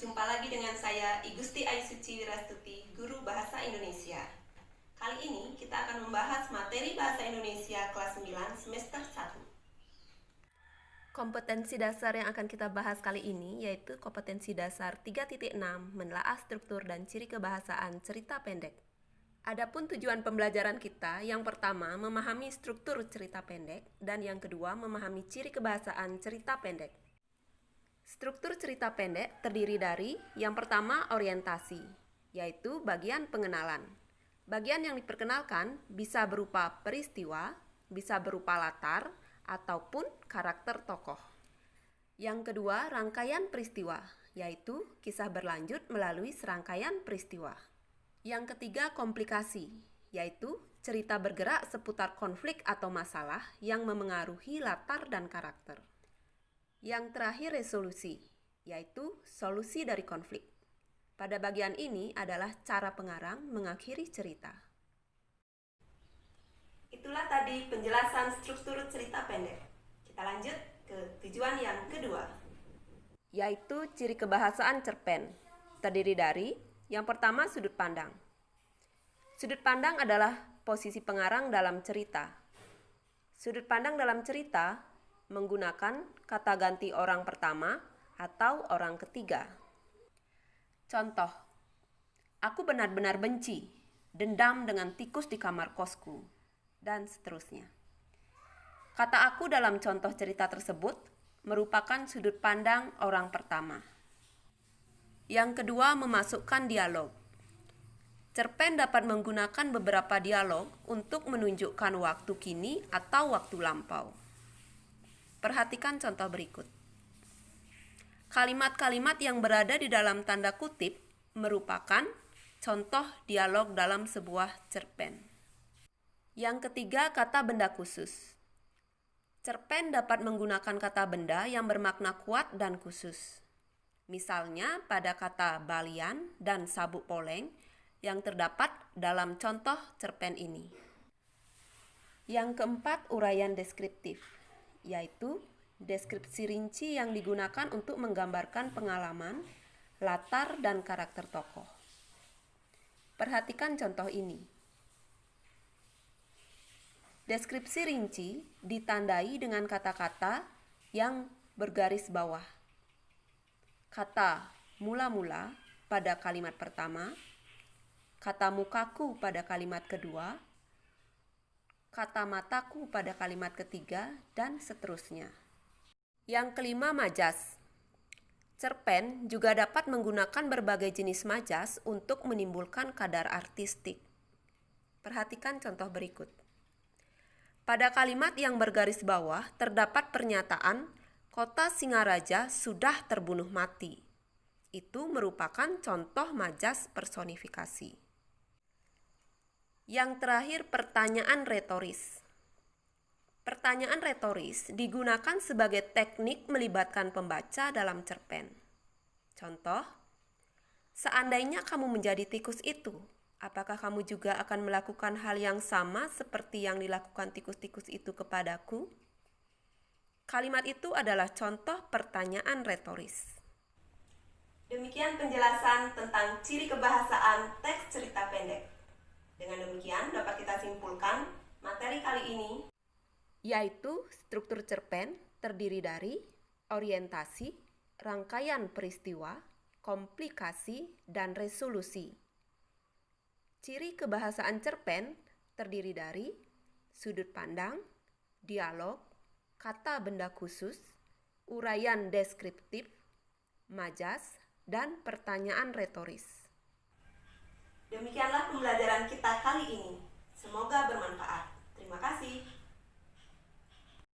Jumpa lagi dengan saya, Igusti Aisuci Wirastuti, Guru Bahasa Indonesia. Kali ini kita akan membahas materi Bahasa Indonesia kelas 9 semester 1. Kompetensi dasar yang akan kita bahas kali ini yaitu kompetensi dasar 3.6 menelaah struktur dan ciri kebahasaan cerita pendek. Adapun tujuan pembelajaran kita, yang pertama memahami struktur cerita pendek dan yang kedua memahami ciri kebahasaan cerita pendek. Struktur cerita pendek terdiri dari yang pertama orientasi, yaitu bagian pengenalan. Bagian yang diperkenalkan bisa berupa peristiwa, bisa berupa latar, ataupun karakter tokoh. Yang kedua rangkaian peristiwa, yaitu kisah berlanjut melalui serangkaian peristiwa. Yang ketiga komplikasi, yaitu cerita bergerak seputar konflik atau masalah yang memengaruhi latar dan karakter. Yang terakhir resolusi, yaitu solusi dari konflik. Pada bagian ini adalah cara pengarang mengakhiri cerita. Itulah tadi penjelasan struktur cerita pendek. Kita lanjut ke tujuan yang kedua, yaitu ciri kebahasaan cerpen. Terdiri dari yang pertama sudut pandang. Sudut pandang adalah posisi pengarang dalam cerita. Sudut pandang dalam cerita menggunakan kata ganti orang pertama atau orang ketiga. Contoh, aku benar-benar benci, dendam dengan tikus di kamar kosku, dan seterusnya. Kata aku dalam contoh cerita tersebut merupakan sudut pandang orang pertama. Yang kedua, memasukkan dialog. Cerpen dapat menggunakan beberapa dialog untuk menunjukkan waktu kini atau waktu lampau. Perhatikan contoh berikut. Kalimat-kalimat yang berada di dalam tanda kutip merupakan contoh dialog dalam sebuah cerpen. Yang ketiga, kata benda khusus. Cerpen dapat menggunakan kata benda yang bermakna kuat dan khusus. Misalnya pada kata balian dan sabuk poleng yang terdapat dalam contoh cerpen ini. Yang keempat, uraian deskriptif, yaitu deskripsi rinci yang digunakan untuk menggambarkan pengalaman, latar, dan karakter tokoh. Perhatikan contoh ini. Deskripsi rinci ditandai dengan kata-kata yang bergaris bawah. Kata mula-mula pada kalimat pertama, kata mukaku pada kalimat kedua, kata mataku pada kalimat ketiga, dan seterusnya. Yang kelima, majas. Cerpen juga dapat menggunakan berbagai jenis majas untuk menimbulkan kadar artistik. Perhatikan contoh berikut. Pada kalimat yang bergaris bawah terdapat pernyataan kota Singaraja sudah terbunuh mati. Itu merupakan contoh majas personifikasi. Yang terakhir, pertanyaan retoris. Pertanyaan retoris digunakan sebagai teknik melibatkan pembaca dalam cerpen. Contoh, seandainya kamu menjadi tikus itu, apakah kamu juga akan melakukan hal yang sama seperti yang dilakukan tikus-tikus itu kepadaku? Kalimat itu adalah contoh pertanyaan retoris. Demikian penjelasan tentang ciri kebahasaan teks cerita pendek. Dengan demikian dapat kita simpulkan materi kali ini, yaitu struktur cerpen terdiri dari orientasi, rangkaian peristiwa, komplikasi, dan resolusi. Ciri kebahasaan cerpen terdiri dari sudut pandang, dialog, kata benda khusus, uraian deskriptif, majas, dan pertanyaan retoris. Demikianlah pembelajaran kita kali ini. Semoga bermanfaat.